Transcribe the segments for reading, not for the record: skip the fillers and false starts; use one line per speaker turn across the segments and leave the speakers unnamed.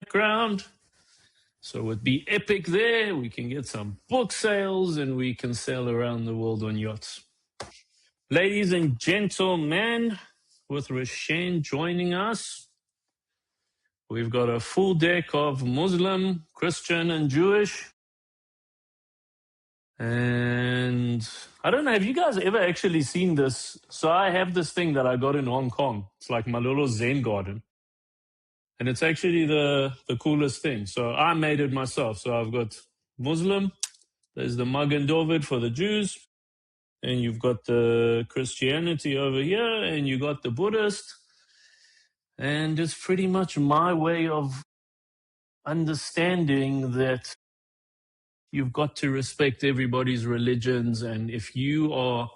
background. So it would be epic there. We can get some book sales and we can sail around the world on yachts. Ladies and gentlemen, with Rashen joining us, we've got a full deck of Muslim, Christian, and Jewish. And I don't know, have you guys ever actually seen this? So I have this thing that I got in Hong Kong. It's like my little Zen garden. And it's actually the coolest thing. So I made it myself. So I've got Muslim, there's the Magen David for the Jews, and you've got the Christianity over here, and you got the Buddhist. And it's pretty much my way of understanding that you've got to respect everybody's religions. And if you are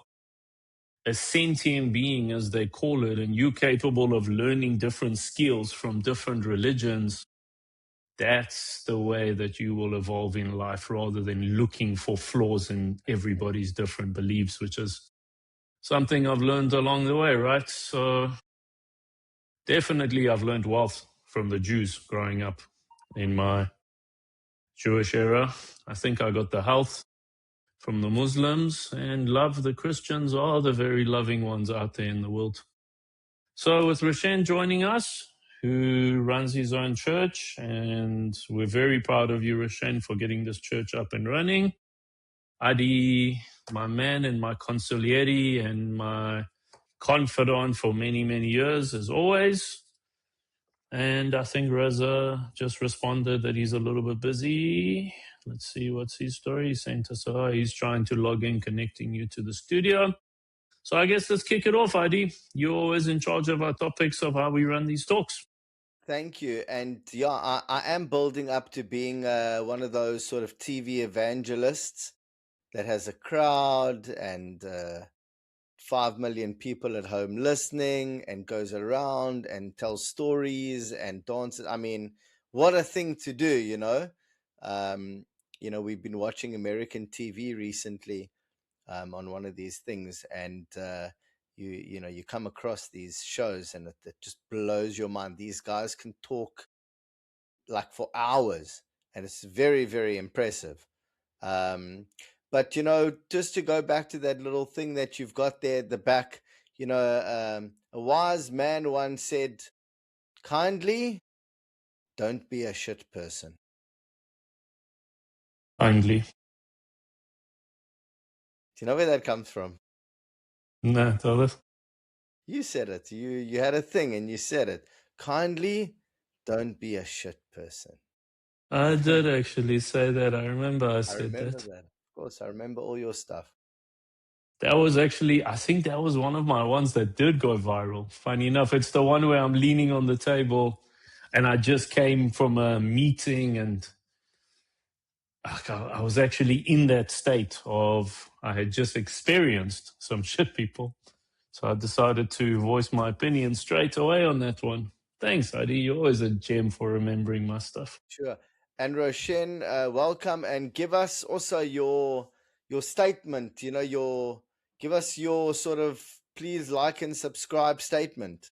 a sentient being, as they call it, and you're capable of learning different skills from different religions, that's the way that you will evolve in life rather than looking for flaws in everybody's different beliefs, which is something I've learned along the way, right? So definitely I've learned wealth from the Jews growing up in my Jewish era. I think I got the health from the Muslims, and love the Christians are the very loving ones out there in the world. So with Rashen joining us, who runs his own church, and we're very proud of you, Rashen, for getting this church up and running. Adi, my man and my consigliere and my confidant for many, many years, as always. And I think Reza just responded that he's a little bit busy. Let's see, what's his story? He sent us, he's trying to log in, connecting you to the studio. So I guess let's kick it off, Adi. You're always in charge of our topics of how we run these talks.
Thank you. And yeah, I am building up to being one of those sort of TV evangelists that has a crowd and 5 million people at home listening and goes around and tells stories and dances. I mean, what a thing to do, you know. We've been watching American TV recently on one of these things, and you come across these shows and it just blows your mind. These guys can talk like for hours, and it's very, very impressive. But just to go back to that little thing that you've got there at the back, a wise man once said, kindly don't be a shit person.
Kindly.
Do you know where that comes from?
No, tell us.
You said it. You had a thing and you said it. Kindly don't be a shit person.
I did actually say that. I remember I
I
said
remember
that.
that. Of course, I remember all your stuff.
That was actually, I think that was one of my ones that did go viral. Funny enough, it's the one where I'm leaning on the table and I just came from a meeting and I was actually in that state of, I had just experienced some shit people. So I decided to voice my opinion straight away on that one. Thanks, Adi. You're always a gem for remembering my stuff.
Sure. And Roshen, welcome, and give us also your statement. Give us your sort of please like and subscribe statement.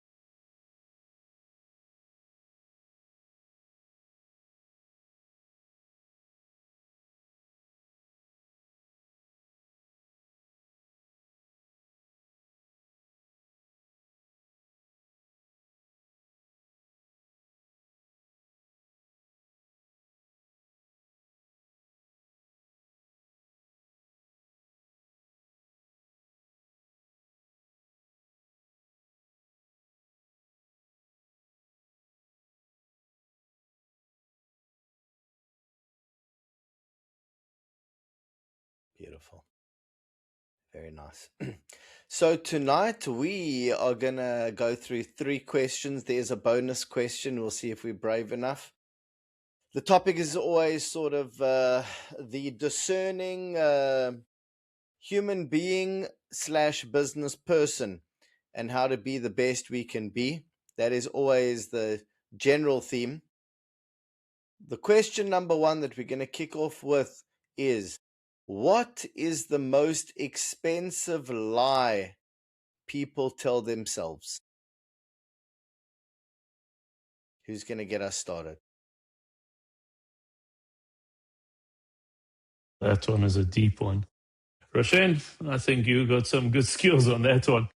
Beautiful. Very nice. So tonight we are going to go through 3 questions. There's a bonus question. We'll see if we're brave enough. The topic is always sort of the discerning human being / business person and how to be the best we can be. That is always the general theme. The question number 1 that we're going to kick off with is, what is the most expensive lie people tell themselves? Who's going to get us started?
That one is a deep one. Roshan, I think you got some good skills on that one.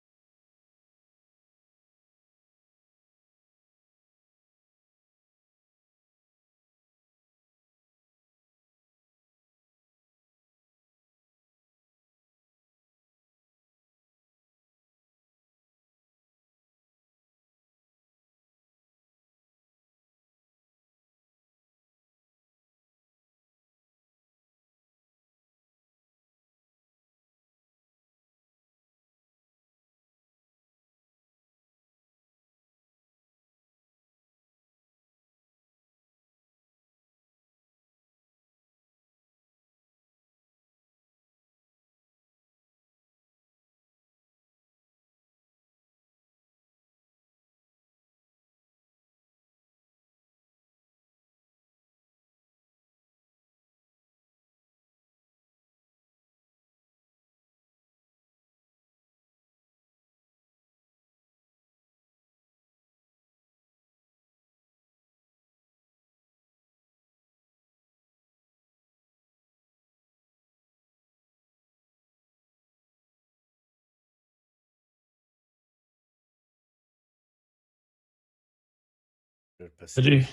100%.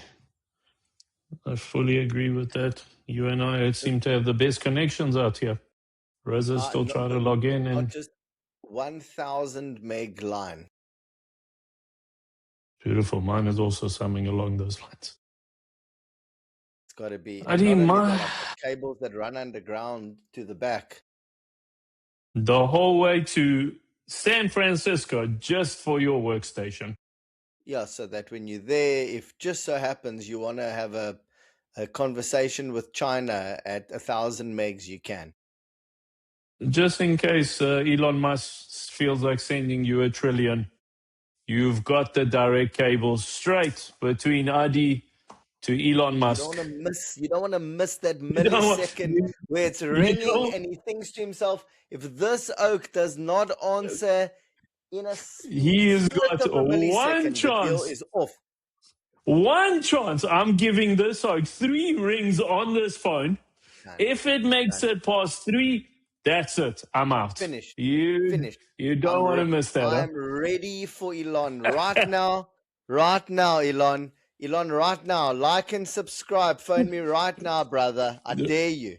I fully agree with that. You and I seem to have the best connections out here. Rosa's still trying to log in,
Not
and
just 1,000 meg line.
beautiful. Mine is also something along those lines.
It's got to be. And
Adi,
not only that, I've got cables that run underground to the back.
the whole way to San Francisco just for your workstation.
Yeah, so that when you're there, if just so happens you want to have a conversation with China at 1,000 megs, you can.
Just in case Elon Musk feels like sending you $1 trillion, you've got the direct cable straight between Adi to Elon Musk.
You don't want to miss that
You know,
millisecond where it's
you
ringing
know,
and he thinks to himself, if this oak does not answer in a
he's
split
got
of a
one
millisecond, the deal
chance.
is off.
One chance. I'm giving this like 3 rings on this phone.
Done.
If it makes
Done.
it past 3, that's it. I'm out.
Finished.
You
Finished.
don't want to miss that, huh?
I'm ready for Elon right now. Right now, Elon. Elon, right now. Like and subscribe. Phone me right now, brother. I dare you.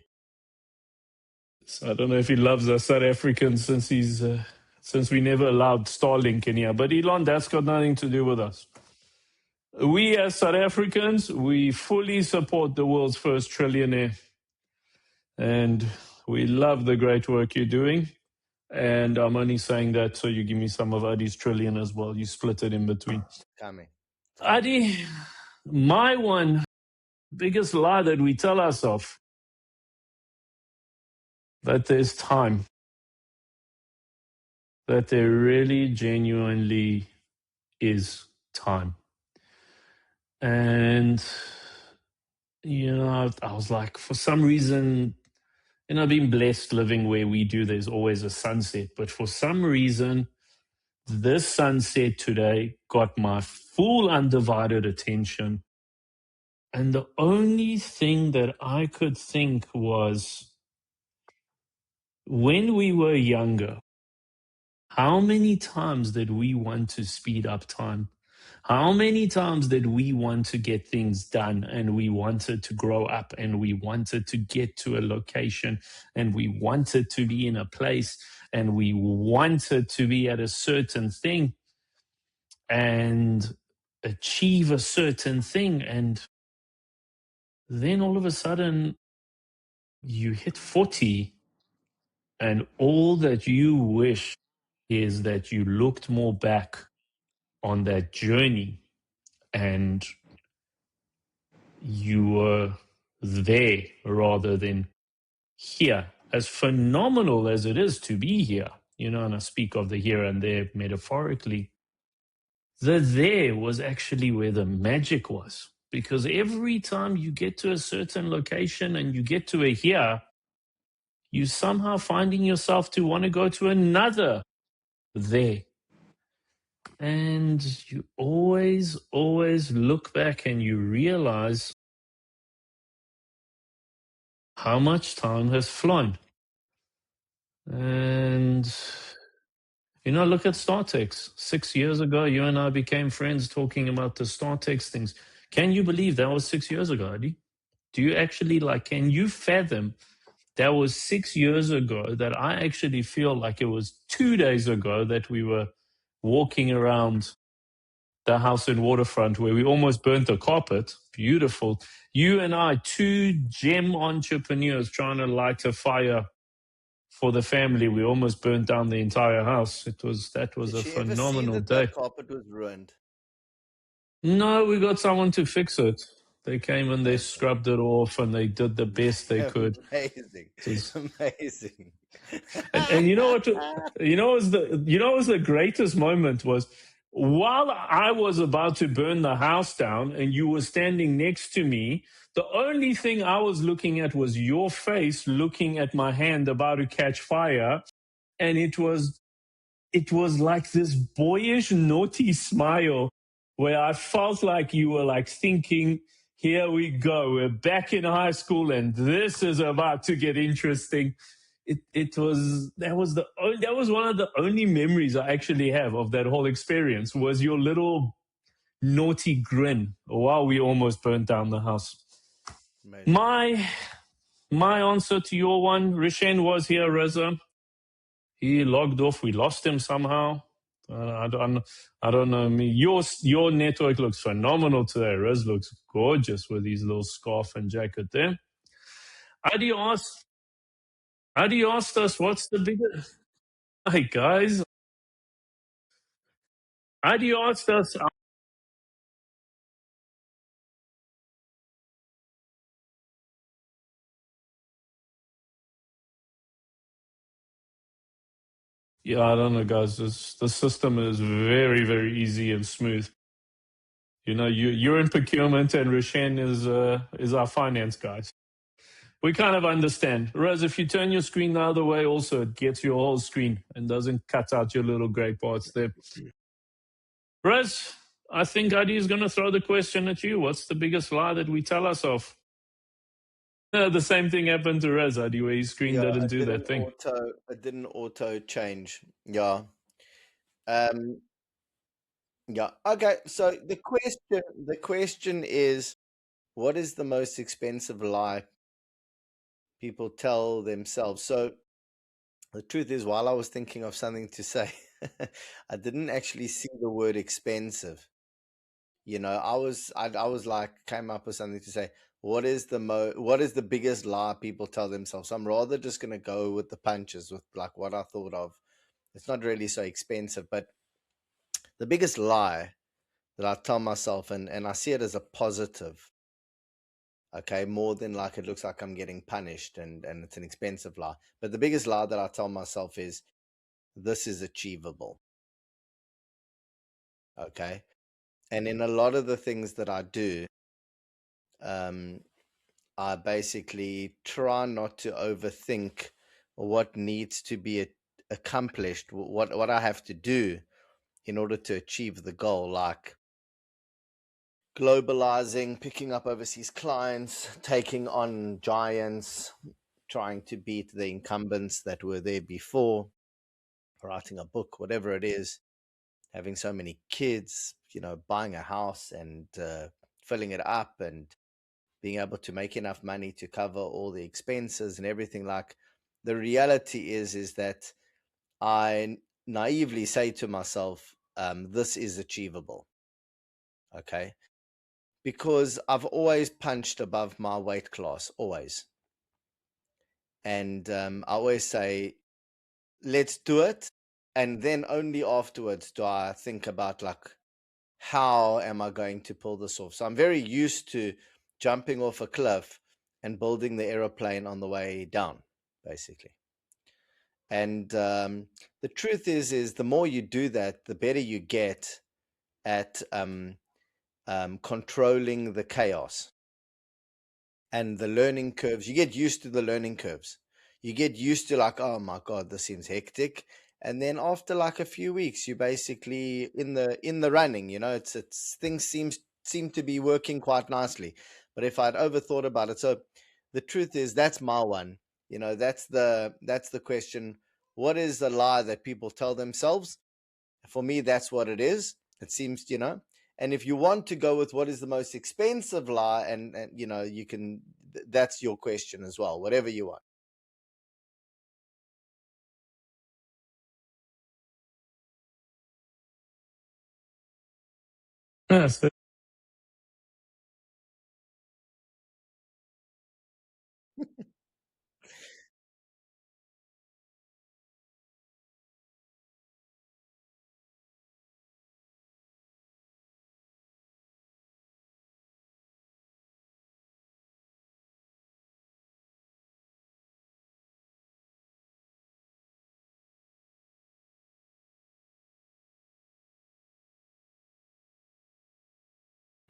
So I don't know if he loves us South Africans since we never allowed Starlink in here. But Elon, that's got nothing to do with us. We as South Africans, we fully support the world's first trillionaire. And we love the great work you're doing. And I'm only saying that so you give me some of Adi's trillion as well. You split it in between.
Coming.
Adi, my one biggest lie that we tell ourselves, that there's time, that there really genuinely is time. And, I was like, for some reason, being blessed living where we do, there's always a sunset. But for some reason, this sunset today got my full undivided attention. And the only thing that I could think was, when we were younger, how many times did we want to speed up time? How many times did we want to get things done, and we wanted to grow up, and we wanted to get to a location, and we wanted to be in a place, and we wanted to be at a certain thing and achieve a certain thing. And then all of a sudden you hit 40, and all that you wish is that you looked more back on that journey and you were there rather than here. As phenomenal as it is to be here, and I speak of the here and there metaphorically, the there was actually where the magic was. Because every time you get to a certain location and you get to a here, you somehow finding yourself to want to go to another there. And you always, always look back and you realize how much time has flown. And, look at StarTex. 6 years ago, you and I became friends talking about the StarTex things. Can you believe that was 6 years ago, Adi? Do you actually, can you fathom that was 6 years ago, that I actually feel like it was 2 days ago that we were walking around the house in Waterfront where we almost burnt the carpet. Beautiful. You and I, two gem entrepreneurs trying to light a fire for the family. We almost burnt down the entire house. That was
Did
a
she ever see
phenomenal
that
day.
that carpet was ruined?
No, we got someone to fix it. They came and they
Okay.
scrubbed it off and they did the best they could.
Amazing.
It was,
Amazing.
and you know what? Was the greatest moment was while I was about to burn the house down and you were standing next to me. The only thing I was looking at was your face looking at my hand about to catch fire, and it was like this boyish, naughty smile where I felt like you were like thinking, here we go, we're back in high school and this is about to get interesting. That was one of the only memories I actually have of that whole experience was your little naughty grin while we almost burnt down the house.
Amazing.
My answer to your one, Rishen was here, Reza. He logged off. We lost him somehow. I don't know. I mean, your network looks phenomenal today. Riz looks gorgeous with his little scarf and jacket there. Adi asked us, what's the biggest? Hi guys. Adi asked us. Yeah, I don't know, guys. The system is very, very easy and smooth. You're in procurement, and Rishen is our finance guys. We kind of understand. Whereas if you turn your screen the other way, also it gets your whole screen and doesn't cut out your little grey parts there. Rez, I think Adi is going to throw the question at you. What's the biggest lie that we tell ourselves? The same thing happened to Rez, Adi, where his screen didn't do that thing.
It didn't auto change. Yeah. Um. Yeah. Okay. So the question is, what is the most expensive lie people tell themselves? So the truth is, while I was thinking of something to say, I didn't actually see the word expensive. I was like, came up with something to say. What is the biggest lie people tell themselves? I'm rather just gonna go with the punches with like what I thought of. It's not really so expensive, but the biggest lie that I tell myself, and I see it as a positive, okay, more than like it looks like I'm getting punished and it's an expensive lie. But the biggest lie that I tell myself is this is achievable. Okay. And in a lot of the things that I do, um, I basically try not to overthink what needs to be accomplished, what I have to do in order to achieve the goal, like globalizing, picking up overseas clients, taking on giants, trying to beat the incumbents that were there before, writing a book, whatever it is, having so many kids, buying a house and filling it up and being able to make enough money to cover all the expenses and everything. Like, the reality is that I naively say to myself, this is achievable. Okay. Because I've always punched above my weight class, always. And I always say, let's do it. And then only afterwards do I think about, like, how am I going to pull this off? So I'm very used to jumping off a cliff and building the aeroplane on the way down, basically. And the truth is the more you do that, the better you get at controlling the chaos and the learning curves. You get used to the learning curves. You get used to, like, oh my God, this seems hectic. And then after like a few weeks, you're basically in the running. It's things seem to be working quite nicely. But if I'd overthought about it, so the truth is that's my one. That's the question. What is the lie that people tell themselves? For me, that's what it is. It seems. And if you want to go with what is the most expensive lie, and you can. That's your question as well. Whatever you want.
Yes.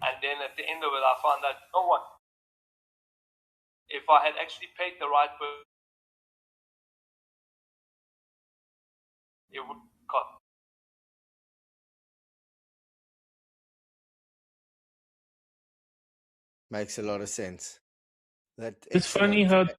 And then at the end of it, I found out, you know what? If I had actually paid the right person, it would cost.
Makes a lot of sense. That
It's funny
excellent.
how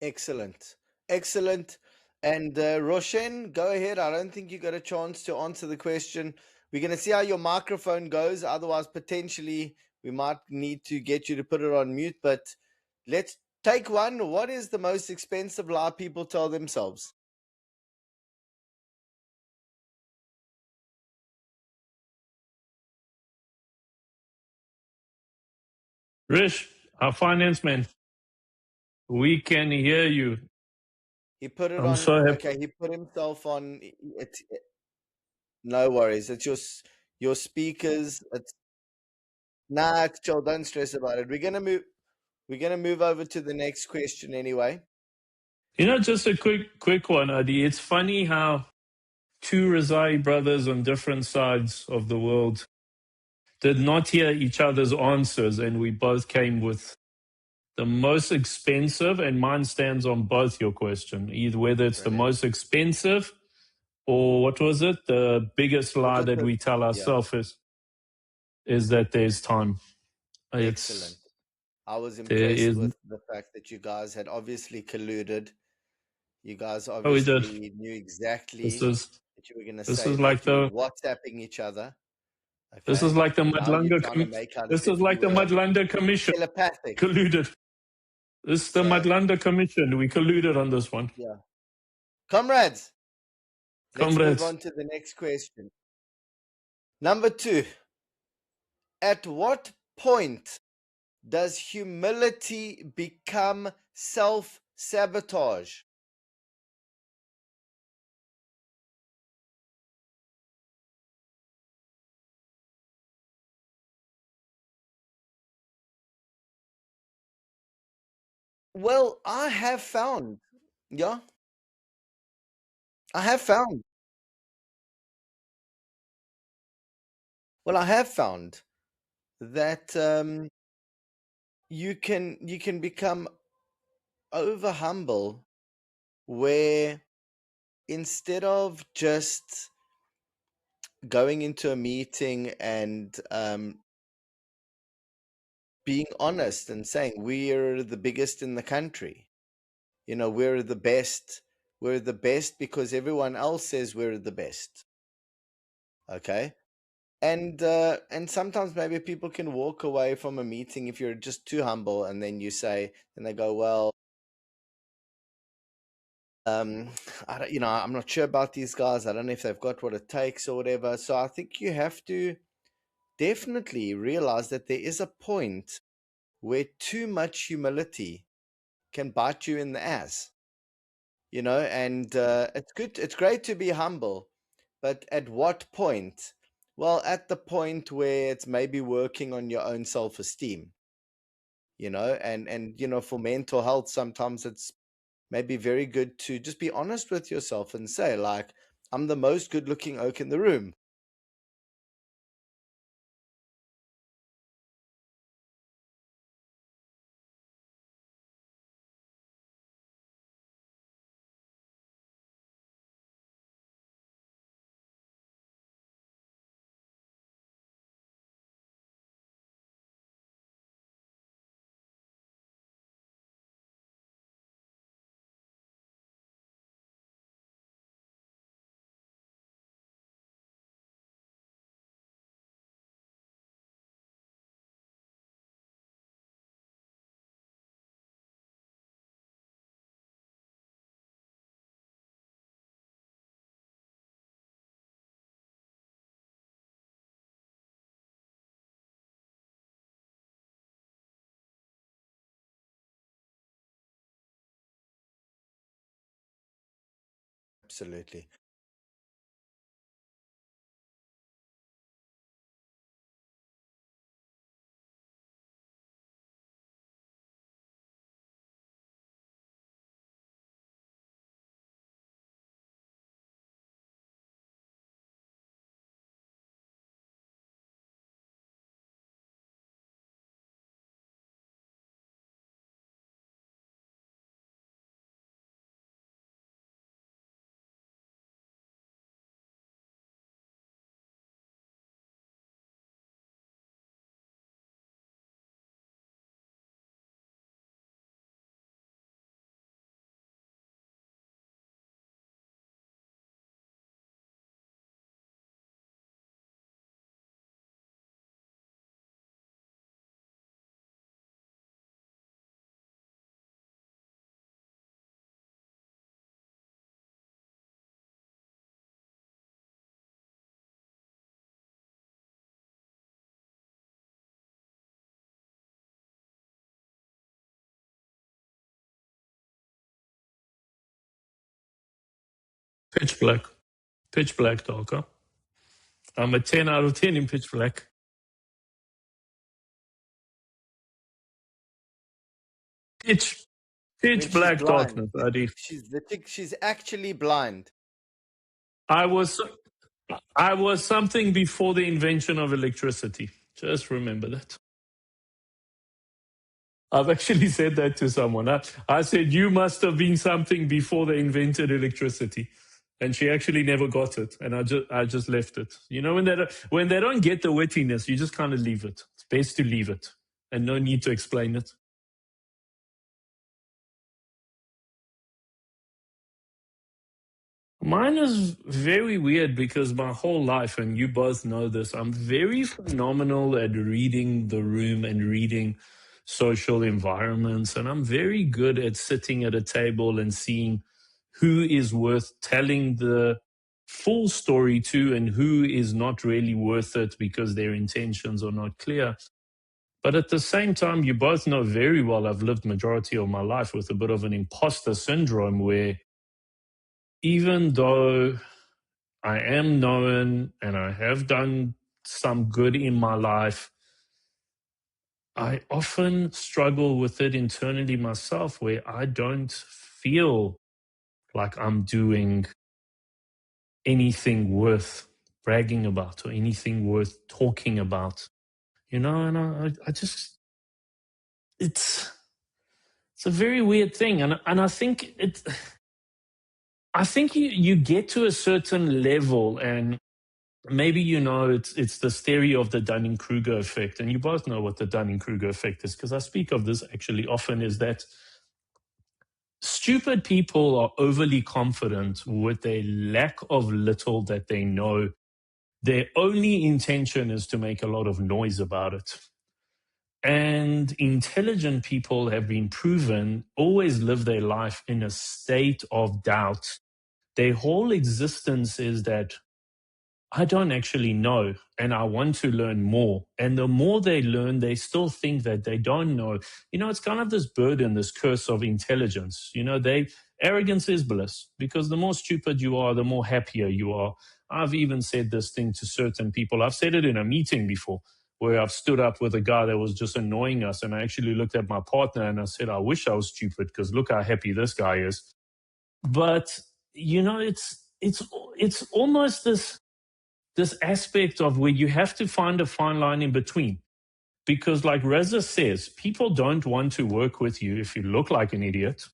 Excellent. Excellent. And Roshan, go ahead. I don't think you got a chance to answer the question. We're going to see how your microphone goes. Otherwise, potentially, we might need to get you to put it on mute. But let's take one. What is the most expensive lie people tell themselves?
Rish, our finance man, we can hear you.
He put it
I'm
on.
so happy.
Okay, he put himself on. No worries. It's your speakers. Nah, it's chill. Don't stress about it. We're gonna move over to the next question anyway.
Just a quick one, Adi. It's funny how two Razai brothers on different sides of the world did not hear each other's answers, and we both came with the most expensive, and mine stands on both your question, either whether it's the
Brilliant.
most expensive or what was it? The biggest
Or
lie
just
that we tell
yeah,
ourselves is that there's time.
excellent.
It's
I was
there
impressed
is
with the fact that you guys had obviously colluded. You guys
oh we did.
obviously knew
This
exactly
is
that you were going to
this
say
is like
that. You
the
were WhatsApping each other.
this is
Okay.
like the
Now you're
Madlanga
trying to make out as
this
if
is like
you
the
were
Madlanga Commission
telepathic.
colluded. This is the
So,
Madlanda Commission. We colluded on this one.
yeah. Comrades, let's move
Comrades,
on to the next question. Number 2. At what point does humility become self-sabotage? Well, I have found, yeah, I have found, I have found that you can become over humble where instead of just going into a meeting and being honest and saying we're the biggest in the country, we're the best because everyone else says we're the best. Okay. And sometimes maybe people can walk away from a meeting if you're just too humble, and then you say, and they go, well, I don't, I'm not sure about these guys. I don't know if they've got what it takes or whatever. So I think you have to definitely realize that there is a point where too much humility can bite you in the ass, and it's great to be humble, but at what point? Well, at the point where it's maybe working on your own self-esteem, and for mental health, sometimes it's maybe very good to just be honest with yourself and say, like, I'm the most good looking oak in the room. Absolutely.
Pitch black. Pitch black, Darker. I'm a 10 out of 10 in pitch black. Pitch,
I mean,
pitch
she's
black
blind.
darkness, Adi.
She's actually blind.
I was, I was something before the invention of electricity. Just remember that. I've actually said that to someone. I said, you must have been something before they invented electricity. And she actually never got it. And I just left it. When they don't get the wittiness, you just kind of leave it. It's best to leave it and no need to explain it. Mine is very weird because my whole life, and you both know this, I'm very phenomenal at reading the room and reading social environments. And I'm very good at sitting at a table and seeing who is worth telling the full story to and who is not really worth it because their intentions are not clear. But at the same time, you both know very well I've lived majority of my life with a bit of an imposter syndrome where even though I am known and I have done some good in my life, I often struggle with it internally myself where I don't feel like I'm doing anything worth bragging about or anything worth talking about. And I just, it's a very weird thing. And I think you get to a certain level and maybe it's the theory of the Dunning-Kruger effect, and you both know what the Dunning-Kruger effect is because I speak of this actually often, is that stupid people are overly confident with a lack of little that they know. Their only intention is to make a lot of noise about it. And intelligent people have been proven always live their life in a state of doubt. Their whole existence is that I don't actually know and I want to learn more. And the more they learn, they still think that they don't know. It's kind of this burden, this curse of intelligence. Arrogance is bliss because the more stupid you are, the more happier you are. I've even said this thing to certain people. I've said it in a meeting before where I've stood up with a guy that was just annoying us. And I actually looked at my partner and I said, I wish I was stupid because look how happy this guy is. But, it's almost this aspect of where you have to find a fine line in between. Because, like Reza says, people don't want to work with you if you look like an idiot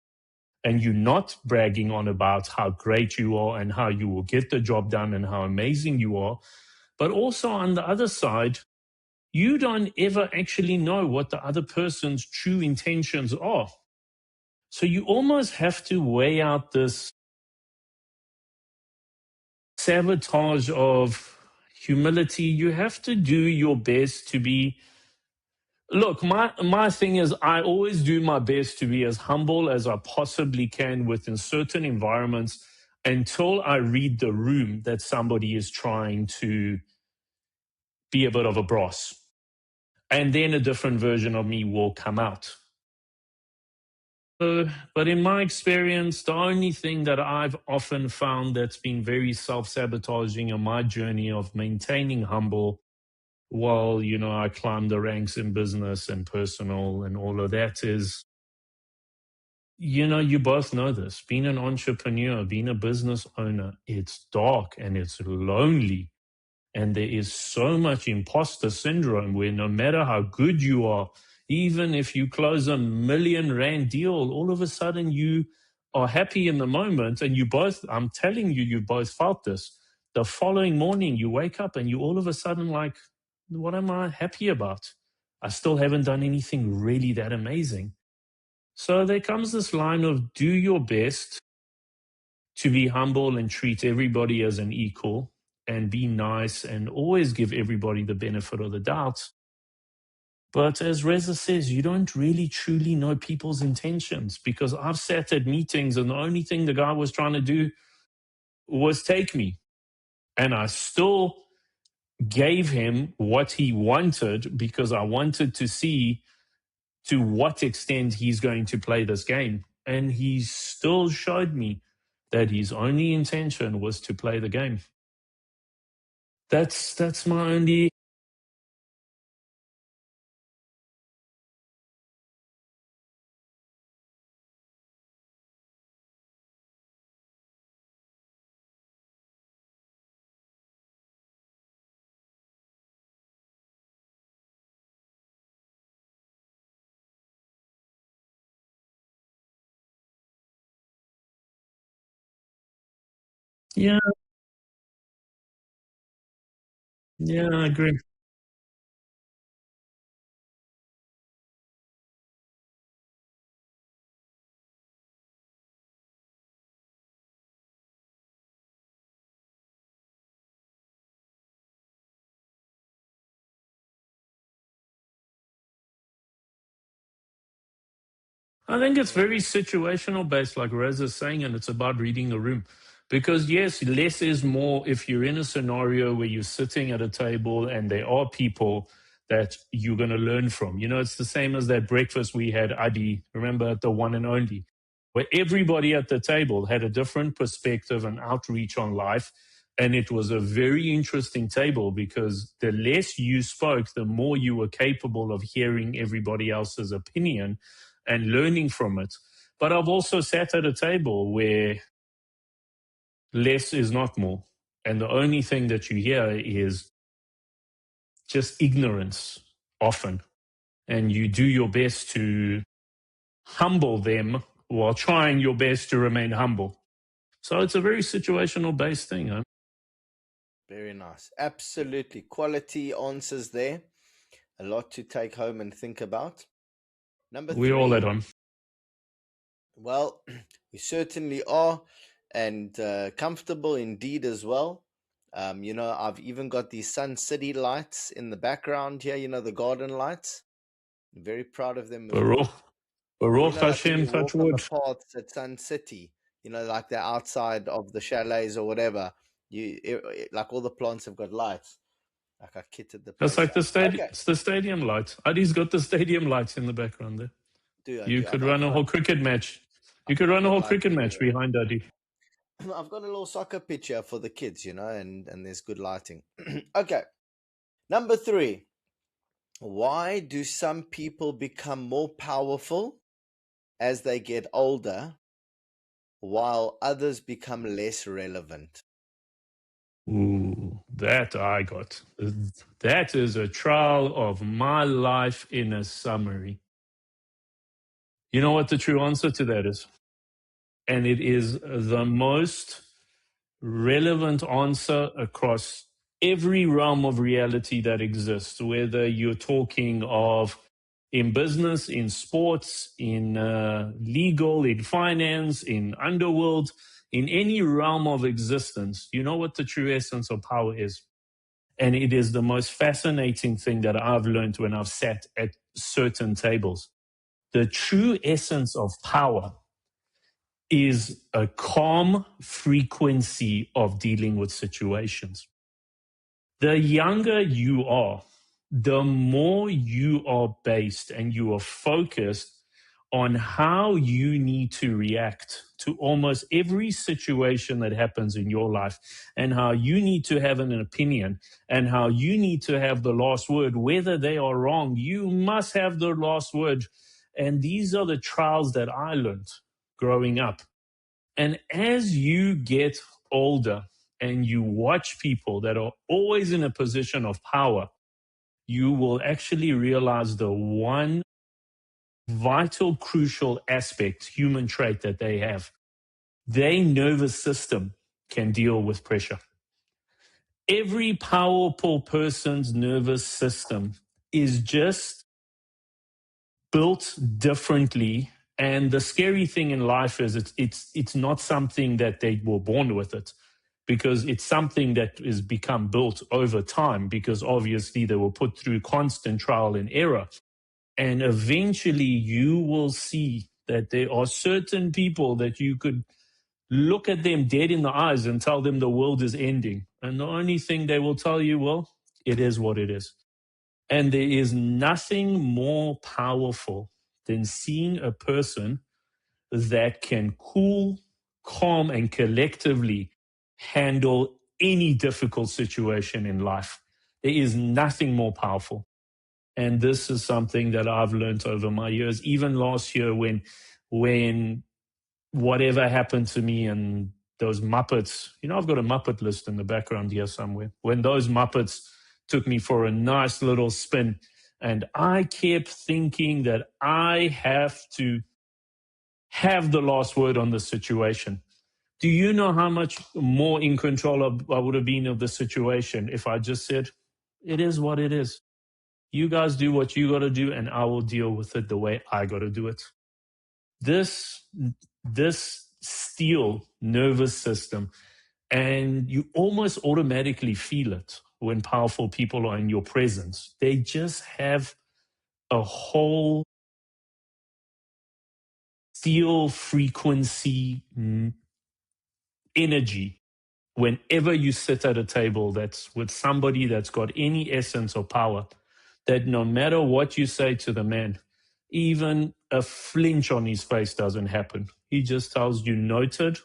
and you're not bragging on about how great you are and how you will get the job done and how amazing you are. But also on the other side, you don't ever actually know what the other person's true intentions are. So you almost have to weigh out this sabotage of humility. You have to do your best to be. Look, my thing is I always do my best to be as humble as I possibly can within certain environments until I read the room that somebody is trying to be a bit of a bros. And then a different version of me will come out. But in my experience, the only thing that I've often found that's been very self-sabotaging on my journey of maintaining humble while, I climb the ranks in business and personal and all of that is, you both know this. Being an entrepreneur, being a business owner, it's dark and it's lonely. And there is so much imposter syndrome where no matter how good you are, even if you close R1 million deal, all of a sudden you are happy in the moment. And I'm telling you, you both felt this. The following morning, you wake up and you all of a sudden like, what am I happy about? I still haven't done anything really that amazing. So there comes this line of do your best to be humble and treat everybody as an equal and be nice and always give everybody the benefit of the doubt. But as Reza says, you don't really truly know people's intentions because I've sat at meetings and the only thing the guy was trying to do was take me. And I still gave him what he wanted because I wanted to see to what extent he's going to play this game. And he still showed me that his only intention was to play the game. That's my only. Yeah, I agree. I think it's very situational based, like Reza is saying, and it's about reading the room. Because, yes, less is more if you're in a scenario where you're sitting at a table and there are people that you're going to learn from. It's the same as that breakfast we had, Adi, remember, at the one and only, where everybody at the table had a different perspective and outreach on life. And it was a very interesting table because the less you spoke, the more you were capable of hearing everybody else's opinion and learning from it. But I've also sat at a table where less is not more. And the only thing that you hear is just ignorance often. And you do your best to humble them while trying your best to remain humble. So it's a very situational based thing. Huh?
Very nice. Absolutely. Quality answers there. A lot to take home and think about. Number
We're all at
3.
home.
Well, we certainly are, and comfortable indeed as well. I've even got these Sun City lights in the background here, the garden lights. I'm very proud of them as
Baruch,
well.
Baruch
Like when
Hashem,
you
touch
walk on the
wood.
paths at Sun City, like they're outside of the chalets or whatever, like all the plants have got lights. Like I kitted the
That's
place
like the
out.
stadium.
Okay,
It's the stadium lights. Adi's got the stadium lights in the background there. You could run a whole cricket match. You could
I've
run a
got
whole
like
cricket match behind Adi.
I've got a little soccer pitch for the kids, and there's good lighting. Okay, number 3. Why do some people become more powerful as they get older, while others become less relevant?
Ooh, that I got. That is a trial of my life in a summary. You know what the true answer to that is? And it is the most relevant answer across every realm of reality that exists, whether you're talking of in business, in sports, in legal, in finance, in underworld, in any realm of existence. You know what the true essence of power is? And it is the most fascinating thing that I've learned when I've sat at certain tables. The true essence of power is a calm frequency of dealing with situations. The younger you are, the more you are based and you are focused on how you need to react to almost every situation that happens in your life, and how you need to have an opinion, and how you need to have the last word. Whether they are wrong, you must have the last word. And these are the trials that I learned growing up. And as you get older and you watch people that are always in a position of power, you will actually realize the one vital, crucial aspect, human trait that they have. Their nervous system can deal with pressure. Every powerful person's nervous system is just built differently. And the scary thing in life is it's not something that they were born with it, because it's something that has become built over time, because obviously they were put through constant trial and error. And eventually you will see that there are certain people that you could look at them dead in the eyes and tell them the world is ending. And the only thing they will tell you, well, it is what it is. And there is nothing more powerful than seeing a person that can cool, calm, and collectively handle any difficult situation in life. There is nothing more powerful. And this is something that I've learned over my years. Even last year, when whatever happened to me and those Muppets, I've got a Muppet list in the background here somewhere. When those Muppets took me for a nice little spin, and I kept thinking that I have to have the last word on the situation. Do you know how much more in control I would have been of the situation if I just said, it is what it is. You guys do what you got to do, and I will deal with it the way I got to do it. This steel nervous system, and you almost automatically feel it when powerful people are in your presence. They just have a whole steel frequency energy. Whenever you sit at a table that's with somebody that's got any essence of power, that no matter what you say to the man, even a flinch on his face doesn't happen. He just tells you, noted,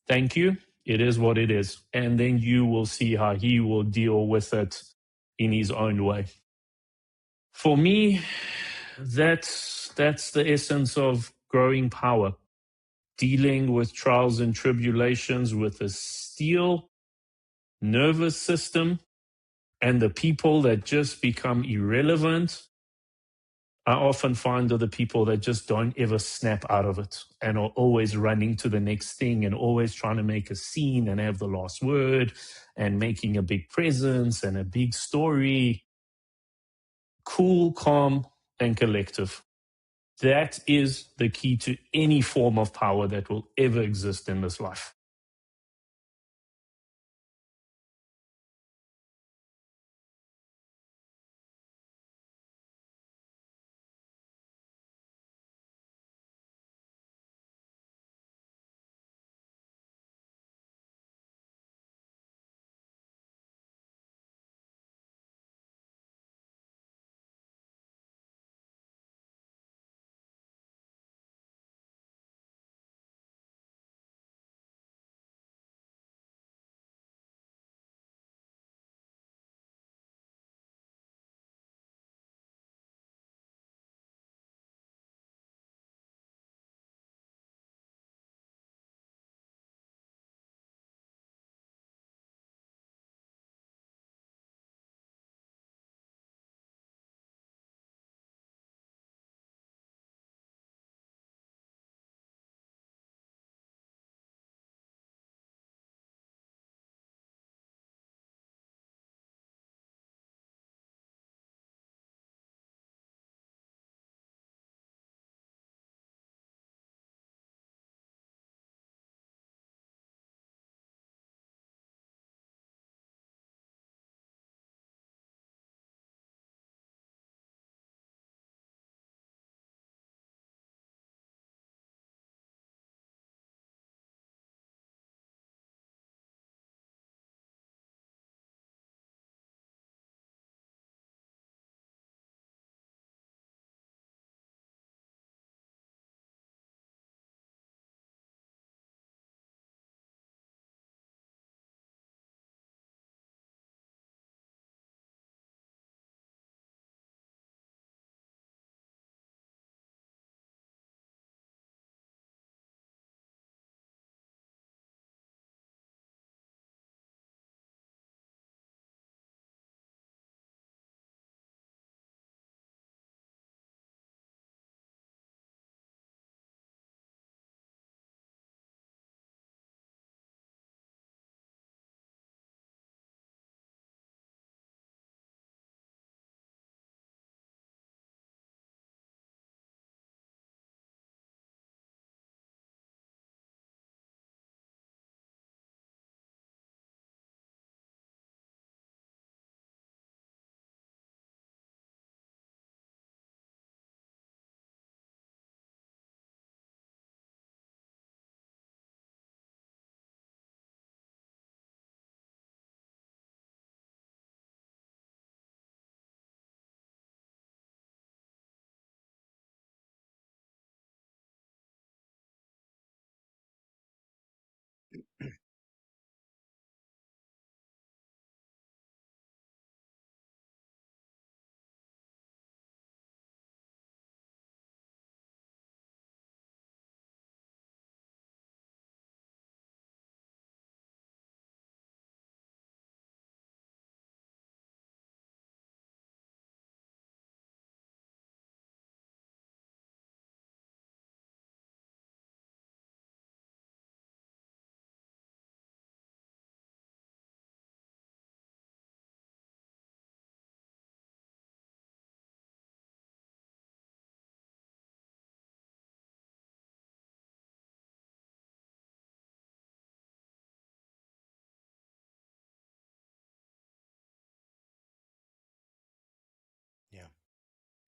thank you, it is what it is. And then you will see how he will deal with it in his own way. For me, that's the essence of growing power. Dealing with trials and tribulations with a steel nervous system, and the people that just become irrelevant, I often find are the people that just don't ever snap out of it and are always running to the next thing and always trying to make a scene and have the last word and making a big presence and a big story. Cool, calm, and collective. That is the key to any form of power that will ever exist in this life.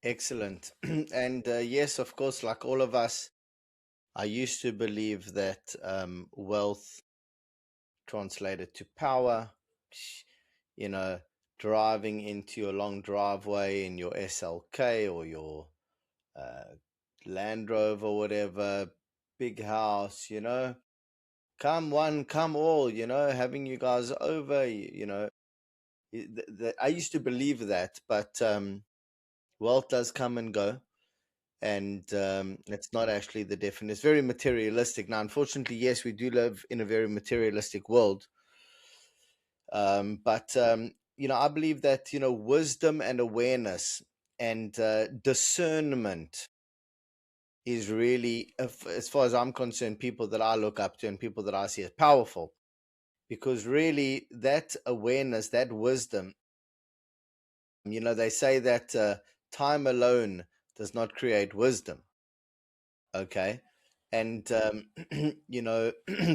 Excellent. And yes, of course, like all of us, I used to believe that wealth translated to power, you know, driving into your long driveway in your SLK or your uh, Land Rover, whatever, big house, come one, come all, having you guys over, I used to believe that, but wealth does come and go. And it's not actually the definition. It's very materialistic. Now, unfortunately, yes, we do live in a very materialistic world. But I believe that wisdom and awareness and discernment is really, as far as I'm concerned, people that I look up to and people that I see as powerful, because really that awareness, that wisdom, they say that time alone does not create wisdom. Okay. And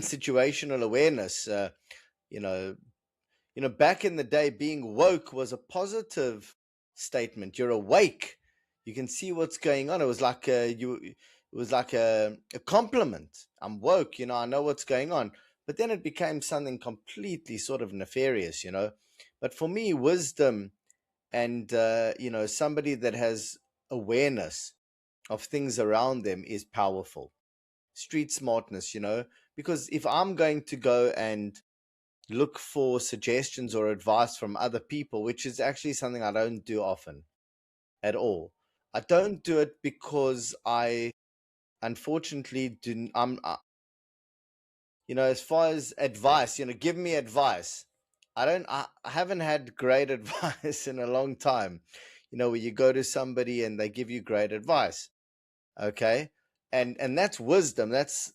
situational awareness, you know back in the day, being woke was a positive statement. You're awake, you can see what's going on. It was like a compliment. I'm woke, I know what's going on. But then it became something completely sort of nefarious. But for me, wisdom and somebody that has awareness of things around them is powerful. Street smartness, because if I'm going to go and look for suggestions or advice from other people, which is actually something I don't do often at all. I don't do it because I unfortunately do. As far as advice, give me advice. I haven't had great advice in a long time. Where you go to somebody and they give you great advice. Okay. And that's wisdom. That's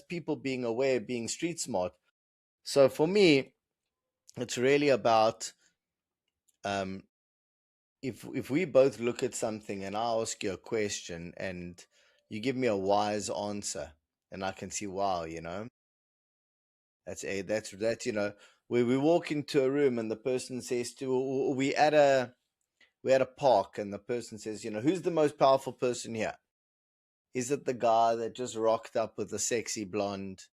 people being aware, being street smart. So for me, it's really about if we both look at something and I ask you a question and you give me a wise answer, and I can see, wow, that's where we walk into a room and the person says to we at a park and the person says, who's the most powerful person here? Is it the guy that just rocked up with the sexy blonde,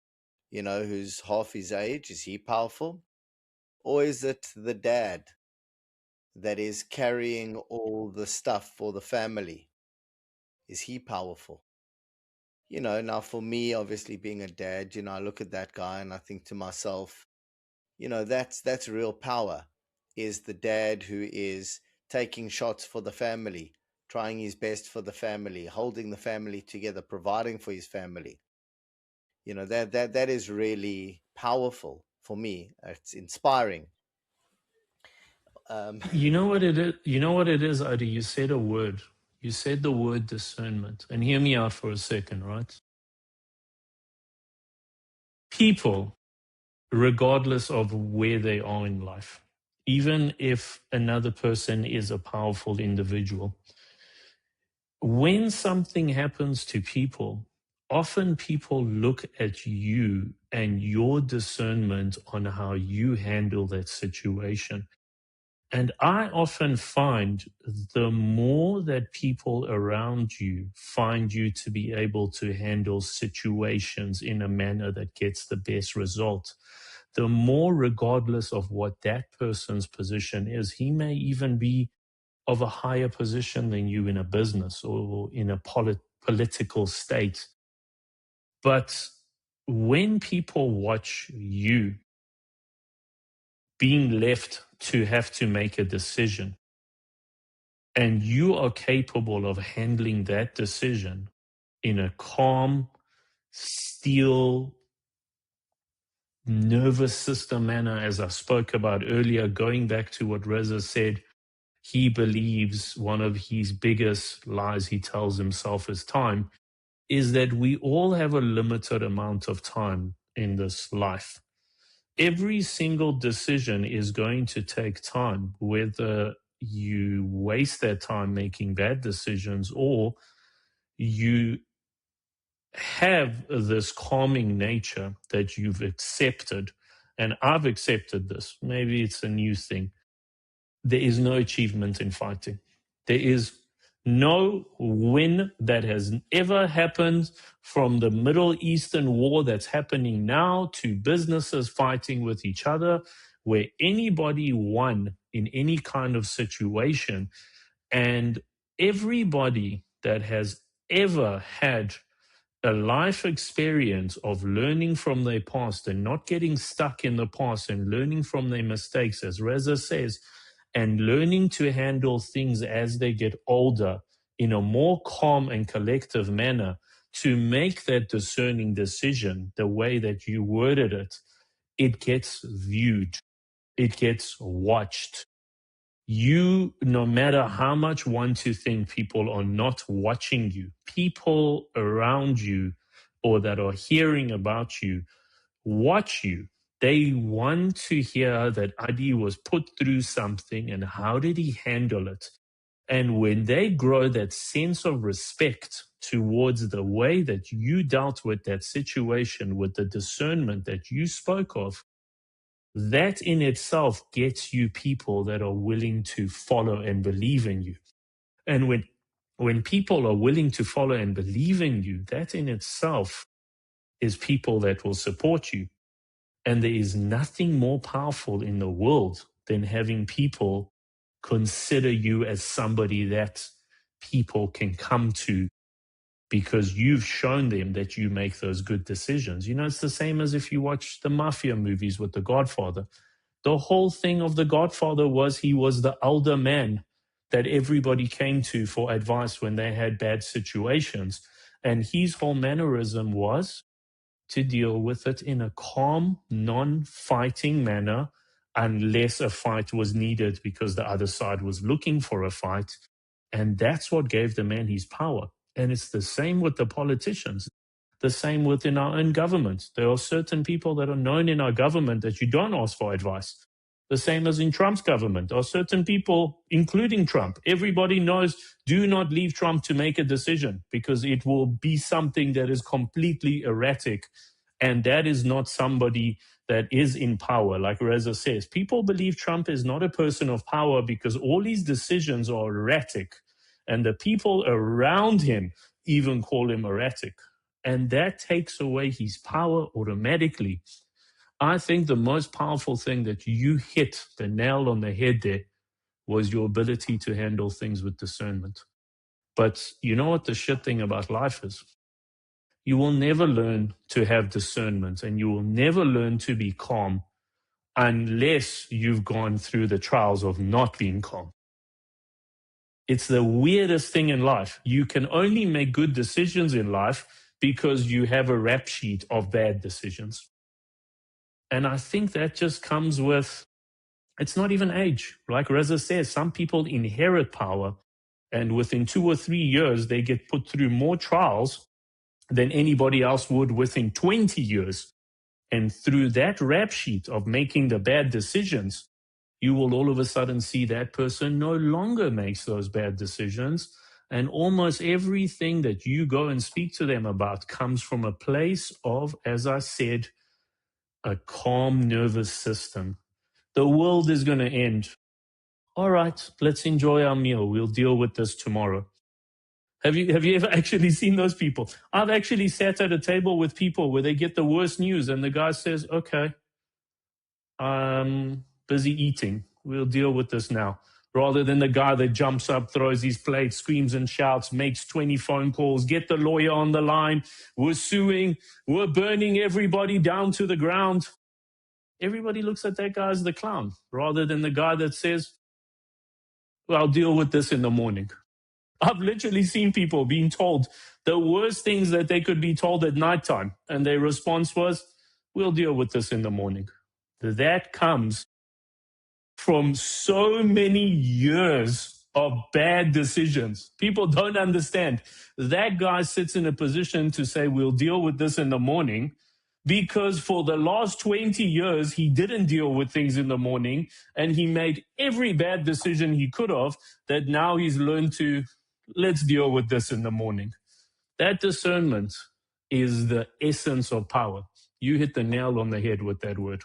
who's half his age? Is he powerful? Or is it the dad that is carrying all the stuff for the family? Is he powerful? Now for me, obviously being a dad, I look at that guy and I think to myself, that's real power. Is the dad who is taking shots for the family, trying his best for the family, holding the family together, providing for his family. That is really powerful for me. It's inspiring.
You know what it is? You know what it is, Adi? You said a word. You said the word discernment. And hear me out for a second, right? People, regardless of where they are in life, even if another person is a powerful individual, when something happens to people, often people look at you and your discernment on how you handle that situation. And I often find the more that people around you find you to be able to handle situations in a manner that gets the best result, the more, regardless of what that person's position is, he may even be of a higher position than you in a business or in a political state. But when people watch you being left to have to make a decision, and you are capable of handling that decision in a calm, still, nervous system manner, as I spoke about earlier, going back to what Reza said, he believes one of his biggest lies he tells himself is time, is that we all have a limited amount of time in this life. Every single decision is going to take time, whether you waste that time making bad decisions or you have this calming nature that you've accepted. And I've accepted this. Maybe it's a new thing. There is no achievement in fighting. There is No win that has ever happened, from the Middle Eastern war that's happening now to businesses fighting with each other, where anybody won in any kind of situation. And everybody that has ever had a life experience of learning from their past and not getting stuck in the past and learning from their mistakes, as Reza says, and learning to handle things as they get older in a more calm and collective manner to make that discerning decision the way that you worded it, it gets viewed, it gets watched. You, no matter how much want to think people are not watching you, people around you or that are hearing about you watch you. They want to hear that Adi was put through something and how did he handle it. And when they grow that sense of respect towards the way that you dealt with that situation, with the discernment that you spoke of, that in itself gets you people that are willing to follow and believe in you. And when people are willing to follow and believe in you, that in itself is people that will support you. And there is nothing more powerful in the world than having people consider you as somebody that people can come to because you've shown them that you make those good decisions. You know, it's the same as if you watch the mafia movies with The Godfather. The whole thing of The Godfather was he was the elder man that everybody came to for advice when they had bad situations. And his whole mannerism was to deal with it in a calm, non-fighting manner, unless a fight was needed because the other side was looking for a fight. And that's what gave the man his power. And it's the same with the politicians, the same within our own government. There are certain people that are known in our government that you don't ask for advice. The same as in Trump's government. There are certain people, including Trump. Everybody knows, do not leave Trump to make a decision because it will be something that is completely erratic. And that is not somebody that is in power. Like Reza says, people believe Trump is not a person of power because all his decisions are erratic. And the people around him even call him erratic. And that takes away his power automatically. I think the most powerful thing that you hit the nail on the head there was your ability to handle things with discernment. But you know what the shit thing about life is? You will never learn to have discernment and you will never learn to be calm unless you've gone through the trials of not being calm. It's the weirdest thing in life. You can only make good decisions in life because you have a rap sheet of bad decisions. And I think that just comes with, it's not even age. Like Reza says, some people inherit power and within 2 or 3 years, they get put through more trials than anybody else would within 20 years. And through that rap sheet of making the bad decisions, you will all of a sudden see that person no longer makes those bad decisions. And almost everything that you go and speak to them about comes from a place of, as I said, a calm nervous system. The world is going to end. All right, let's enjoy our meal. We'll deal with this tomorrow. Have you ever actually seen those people? I've actually sat at a table with people where they get the worst news and the guy says, okay, I'm busy eating. We'll deal with this now. Rather than the guy that jumps up, throws his plate, screams and shouts, makes 20 phone calls, get the lawyer on the line. We're suing. We're burning everybody down to the ground. Everybody looks at that guy as the clown rather than the guy that says, well, I'll deal with this in the morning. I've literally seen people being told the worst things that they could be told at nighttime. And their response was, we'll deal with this in the morning. That comes from so many years of bad decisions. People don't understand. That guy sits in a position to say, we'll deal with this in the morning, because for the last 20 years, he didn't deal with things in the morning and he made every bad decision he could have, that now he's learned to, let's deal with this in the morning. That discernment is the essence of power. You hit the nail on the head with that word.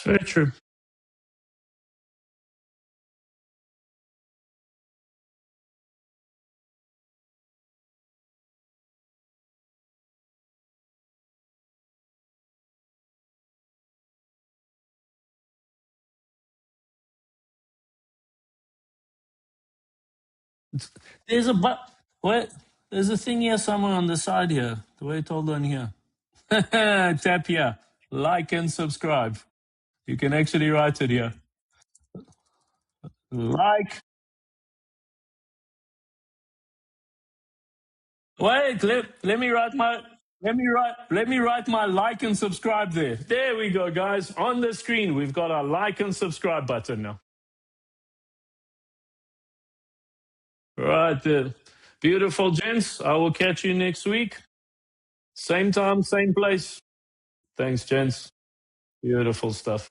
It's very true. There's a what? There's a thing here somewhere on the side here. Wait, hold on here. Tap here. Like and subscribe. You can actually write it here. Like. Wait, let me write my let me write my like and subscribe there. There we go, guys. On the screen, we've got our like and subscribe button now. Right there. Beautiful gents. I will catch you next week. Same time, same place. Thanks, gents. Beautiful stuff.